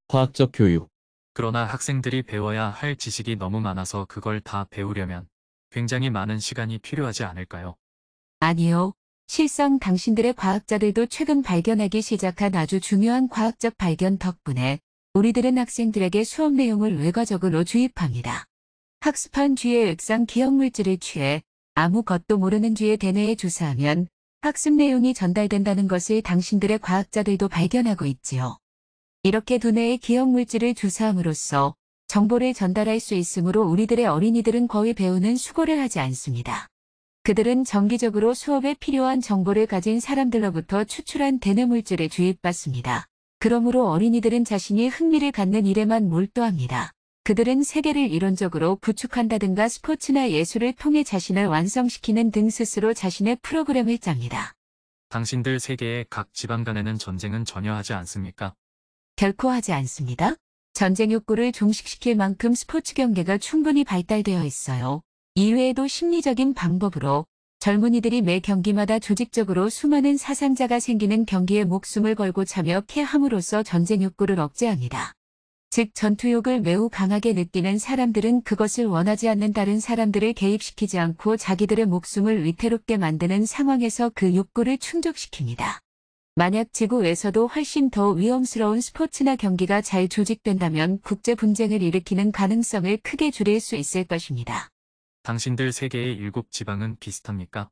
과학적 교육. 그러나 학생들이 배워야 할 지식이 너무 많아서 그걸 다 배우려면 굉장히 많은 시간이 필요하지 않을까요? 아니요. 실상 당신들의 과학자들도 최근 발견하기 시작한 아주 중요한 과학적 발견 덕분에 우리들은 학생들에게 수업 내용을 외과적으로 주입합니다. 학습한 쥐의 액상 기억물질을 취해 아무것도 모르는 쥐의 대뇌에 주사하면 학습 내용이 전달된다는 것을 당신들의 과학자들도 발견하고 있지요. 이렇게 두뇌에 기억물질을 주사함으로써 정보를 전달할 수 있으므로 우리들의 어린이들은 거의 배우는 수고를 하지 않습니다. 그들은 정기적으로 수업에 필요한 정보를 가진 사람들로부터 추출한 대뇌물질을 주입받습니다. 그러므로 어린이들은 자신이 흥미를 갖는 일에만 몰두합니다. 그들은 세계를 이론적으로 구축한다든가 스포츠나 예술을 통해 자신을 완성시키는 등 스스로 자신의 프로그램을 짭니다. 당신들 세계의 각 지방 간에는 전쟁은 전혀 하지 않습니까? 결코 하지 않습니다. 전쟁 욕구를 종식시킬 만큼 스포츠 경계가 충분히 발달되어 있어요. 이외에도 심리적인 방법으로 젊은이들이 매 경기마다 조직적으로 수많은 사상자가 생기는 경기에 목숨을 걸고 참여함으로써 전쟁 욕구를 억제합니다. 즉 전투욕을 매우 강하게 느끼는 사람들은 그것을 원하지 않는 다른 사람들을 개입시키지 않고 자기들의 목숨을 위태롭게 만드는 상황에서 그 욕구를 충족시킵니다. 만약 지구에서도 훨씬 더 위험스러운 스포츠나 경기가 잘 조직된다면 국제 분쟁을 일으키는 가능성을 크게 줄일 수 있을 것입니다. 당신들 세계의 7지방은 비슷합니까?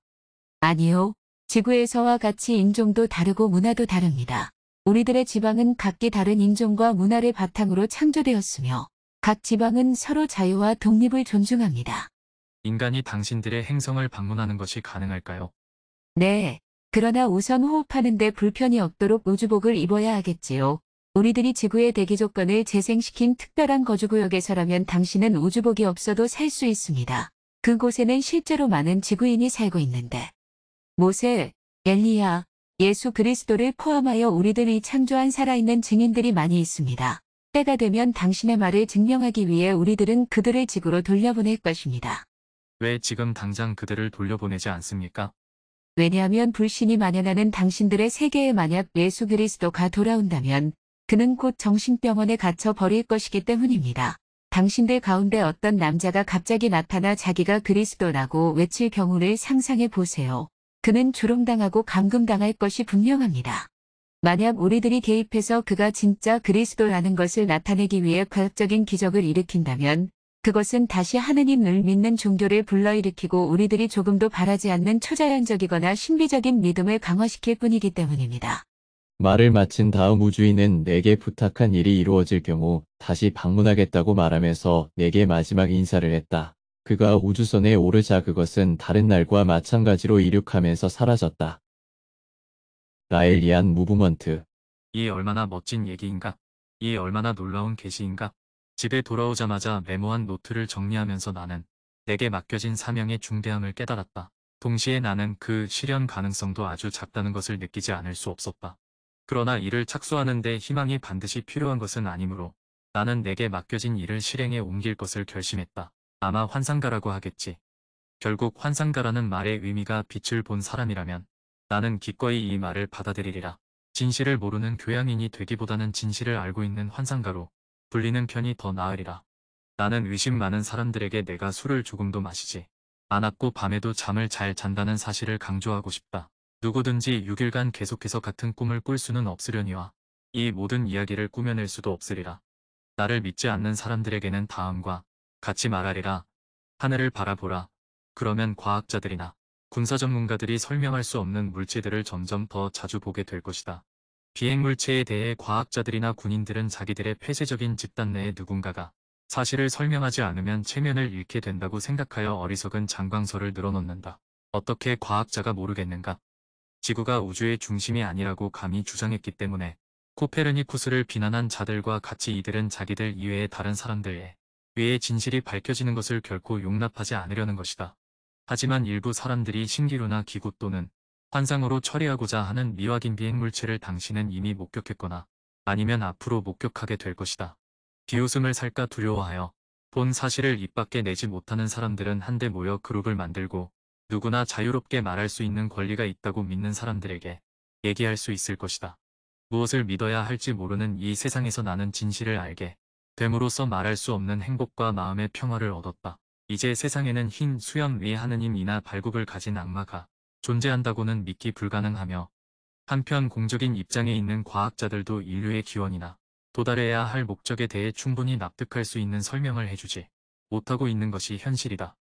아니요. 지구에서와 같이 인종도 다르고 문화도 다릅니다. 우리들의 지방은 각기 다른 인종과 문화를 바탕으로 창조되었으며 각 지방은 서로 자유와 독립을 존중합니다. 인간이 당신들의 행성을 방문하는 것이 가능할까요? 네. 그러나 우선 호흡하는 데 불편이 없도록 우주복을 입어야 하겠지요. 우리들이 지구의 대기 조건을 재생시킨 특별한 거주구역에서라면 당신은 우주복이 없어도 살 수 있습니다. 그곳에는 실제로 많은 지구인이 살고 있는데. 모세, 엘리야, 예수 그리스도를 포함하여 우리들이 창조한 살아있는 증인들이 많이 있습니다. 때가 되면 당신의 말을 증명하기 위해 우리들은 그들을 지구로 돌려보낼 것입니다. 왜 지금 당장 그들을 돌려보내지 않습니까? 왜냐하면 불신이 만연하는 당신들의 세계에 만약 예수 그리스도가 돌아온다면 그는 곧 정신병원에 갇혀 버릴 것이기 때문입니다. 당신들 가운데 어떤 남자가 갑자기 나타나 자기가 그리스도라고 외칠 경우를 상상해 보세요. 그는 조롱당하고 감금당할 것이 분명합니다. 만약 우리들이 개입해서 그가 진짜 그리스도라는 것을 나타내기 위해 과학적인 기적을 일으킨다면 그것은 다시 하느님을 믿는 종교를 불러일으키고 우리들이 조금도 바라지 않는 초자연적이거나 신비적인 믿음을 강화시킬 뿐이기 때문입니다. 말을 마친 다음 우주인은 내게 부탁한 일이 이루어질 경우 다시 방문하겠다고 말하면서 내게 마지막 인사를 했다. 그가 우주선에 오르자 그것은 다른 날과 마찬가지로 이륙하면서 사라졌다. 라엘리안 무브먼트. 이 얼마나 멋진 얘기인가? 이 얼마나 놀라운 계시인가? 집에 돌아오자마자 메모한 노트를 정리하면서 나는 내게 맡겨진 사명의 중대함을 깨달았다. 동시에 나는 그 실현 가능성도 아주 작다는 것을 느끼지 않을 수 없었다. 그러나 이를 착수하는 데 희망이 반드시 필요한 것은 아니므로 나는 내게 맡겨진 일을 실행에 옮길 것을 결심했다. 아마 환상가라고 하겠지. 결국 환상가라는 말의 의미가 빛을 본 사람이라면 나는 기꺼이 이 말을 받아들이리라. 진실을 모르는 교양인이 되기보다는 진실을 알고 있는 환상가로 불리는 편이 더 나으리라. 나는 의심 많은 사람들에게 내가 술을 조금도 마시지 않았고 밤에도 잠을 잘 잔다는 사실을 강조하고 싶다. 누구든지 6일간 계속해서 같은 꿈을 꿀 수는 없으려니와 이 모든 이야기를 꾸며낼 수도 없으리라. 나를 믿지 않는 사람들에게는 다음과 같이 말하리라. 하늘을 바라보라. 그러면 과학자들이나 군사 전문가들이 설명할 수 없는 물체들을 점점 더 자주 보게 될 것이다. 비행물체에 대해 과학자들이나 군인들은 자기들의 폐쇄적인 집단 내에 누군가가 사실을 설명하지 않으면 체면을 잃게 된다고 생각하여 어리석은 장광설을 늘어놓는다. 어떻게 과학자가 모르겠는가? 지구가 우주의 중심이 아니라고 감히 주장했기 때문에 코페르니쿠스를 비난한 자들과 같이 이들은 자기들 이외의 다른 사람들에 의해 진실이 밝혀지는 것을 결코 용납하지 않으려는 것이다. 하지만 일부 사람들이 신기루나 기구 또는 환상으로 처리하고자 하는 미확인 비행물체를 당신은 이미 목격했거나 아니면 앞으로 목격하게 될 것이다. 비웃음을 살까 두려워하여 본 사실을 입 밖에 내지 못하는 사람들은 한데 모여 그룹을 만들고 누구나 자유롭게 말할 수 있는 권리가 있다고 믿는 사람들에게 얘기할 수 있을 것이다. 무엇을 믿어야 할지 모르는 이 세상에서 나는 진실을 알게 됨으로써 말할 수 없는 행복과 마음의 평화를 얻었다. 이제 세상에는 흰 수염 위 하느님이나 발국을 가진 악마가 존재한다고는 믿기 불가능하며, 한편 공적인 입장에 있는 과학자들도 인류의 기원이나 도달해야 할 목적에 대해 충분히 납득할 수 있는 설명을 해주지 못하고 있는 것이 현실이다.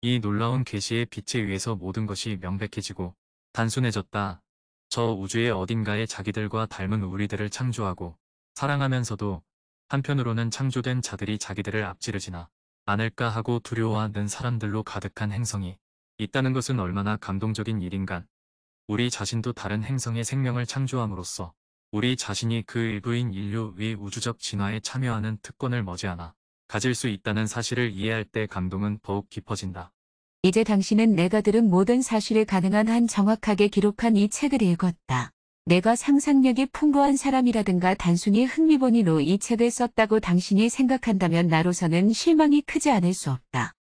이 놀라운 계시의 빛에 의해서 모든 것이 명백해지고 단순해졌다. 저 우주의 어딘가에 자기들과 닮은 우리들을 창조하고 사랑하면서도 한편으로는 창조된 자들이 자기들을 앞지르지나 않을까 하고 두려워하는 사람들로 가득한 행성이 있다는 것은 얼마나 감동적인 일인가. 우리 자신도 다른 행성의 생명을 창조함으로써 우리 자신이 그 일부인 인류의 우주적 진화에 참여하는 특권을 머지않아 가질 수 있다는 사실을 이해할 때 감동은 더욱 깊어진다. 이제 당신은 내가 들은 모든 사실을 가능한 한 정확하게 기록한 이 책을 읽었다. 내가 상상력이 풍부한 사람이라든가 단순히 흥미본의로 이 책을 썼다고 당신이 생각한다면 나로서는 실망이 크지 않을 수 없다.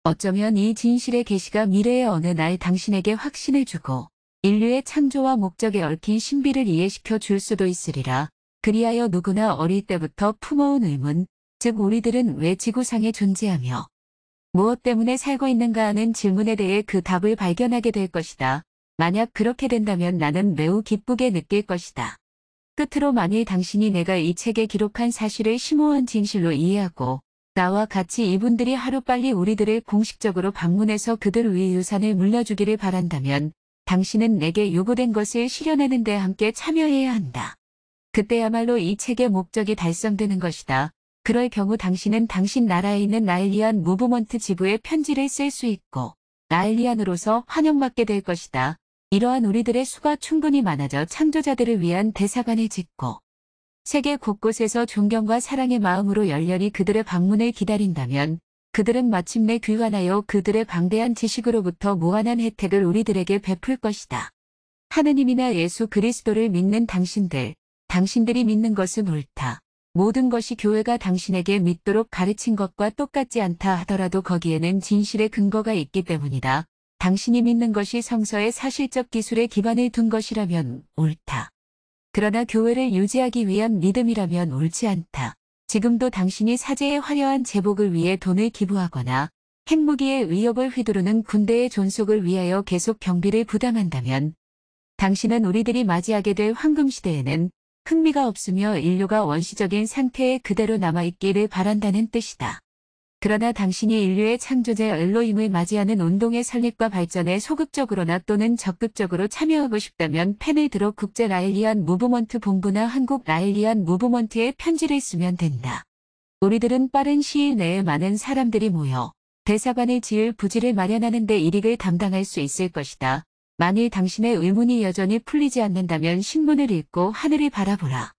어쩌면 이 진실의 계시가 미래의 어느 날 당신에게 확신을 주고 인류의 창조와 목적에 얽힌 신비를 이해시켜 줄 수도 있으리라. 그리하여 누구나 어릴 때부터 품어온 의문, 즉 우리들은 왜 지구상에 존재하며 무엇 때문에 살고 있는가 하는 질문에 대해 그 답을 발견하게 될 것이다. 만약 그렇게 된다면 나는 매우 기쁘게 느낄 것이다. 끝으로 만일 당신이 내가 이 책에 기록한 사실을 심오한 진실로 이해하고 나와 같이 이분들이 하루빨리 우리들을 공식적으로 방문해서 그들 위 유산을 물려주기를 바란다면 당신은 내게 요구된 것을 실현하는 데 함께 참여해야 한다. 그때야말로 이 책의 목적이 달성되는 것이다. 그럴 경우 당신은 당신 나라에 있는 라일리안 무브먼트 지부에 편지를 쓸 수 있고 라일리안으로서 환영받게 될 것이다. 이러한 우리들의 수가 충분히 많아져 창조자들을 위한 대사관을 짓고 세계 곳곳에서 존경과 사랑의 마음으로 열렬히 그들의 방문을 기다린다면 그들은 마침내 귀환하여 그들의 방대한 지식으로부터 무한한 혜택을 우리들에게 베풀 것이다. 하느님이나 예수 그리스도를 믿는 당신들, 당신들이 믿는 것은 옳다. 모든 것이 교회가 당신에게 믿도록 가르친 것과 똑같지 않다 하더라도 거기에는 진실의 근거가 있기 때문이다. 당신이 믿는 것이 성서의 사실적 기술에 기반을 둔 것이라면 옳다. 그러나 교회를 유지하기 위한 믿음이라면 옳지 않다. 지금도 당신이 사제의 화려한 제복을 위해 돈을 기부하거나 핵무기의 위협을 휘두르는 군대의 존속을 위하여 계속 경비를 부담한다면 당신은 우리들이 맞이하게 될 황금시대에는 흥미가 없으며 인류가 원시적인 상태에 그대로 남아있기를 바란다는 뜻이다. 그러나 당신이 인류의 창조자 엘로힘을 맞이하는 운동의 설립과 발전에 소극적으로나 또는 적극적으로 참여하고 싶다면 펜을 들어 국제 라일리안 무브먼트 본부나 한국 라일리안 무브먼트에 편지를 쓰면 된다. 우리들은 빠른 시일 내에 많은 사람들이 모여 대사관을 지을 부지를 마련하는 데 일익을 담당할 수 있을 것이다. 만일 당신의 의문이 여전히 풀리지 않는다면 신문을 읽고 하늘을 바라보라.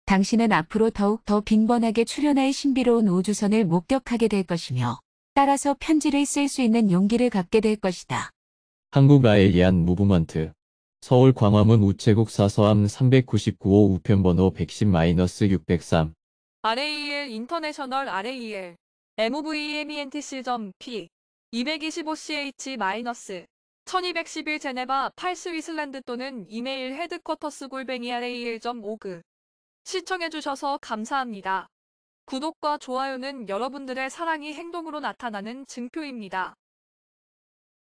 당신은 앞으로 더욱 더 빈번하게 출현할 신비로운 우주선을 목격하게 될 것이며 따라서 편지를 쓸 수 있는 용기를 갖게 될 것이다. 한국 라일리안 무브먼트 서울 광화문 우체국 사서함 399호 우편번호 110-603 RAEL 인터내셔널 RAEL MVMENTC.P 225CH- 1211 8 스위슬랜드 또는 이메일 headquarters@rael.org 시청해주셔서 감사합니다. 구독과 좋아요는 여러분들의 사랑이 행동으로 나타나는 증표입니다.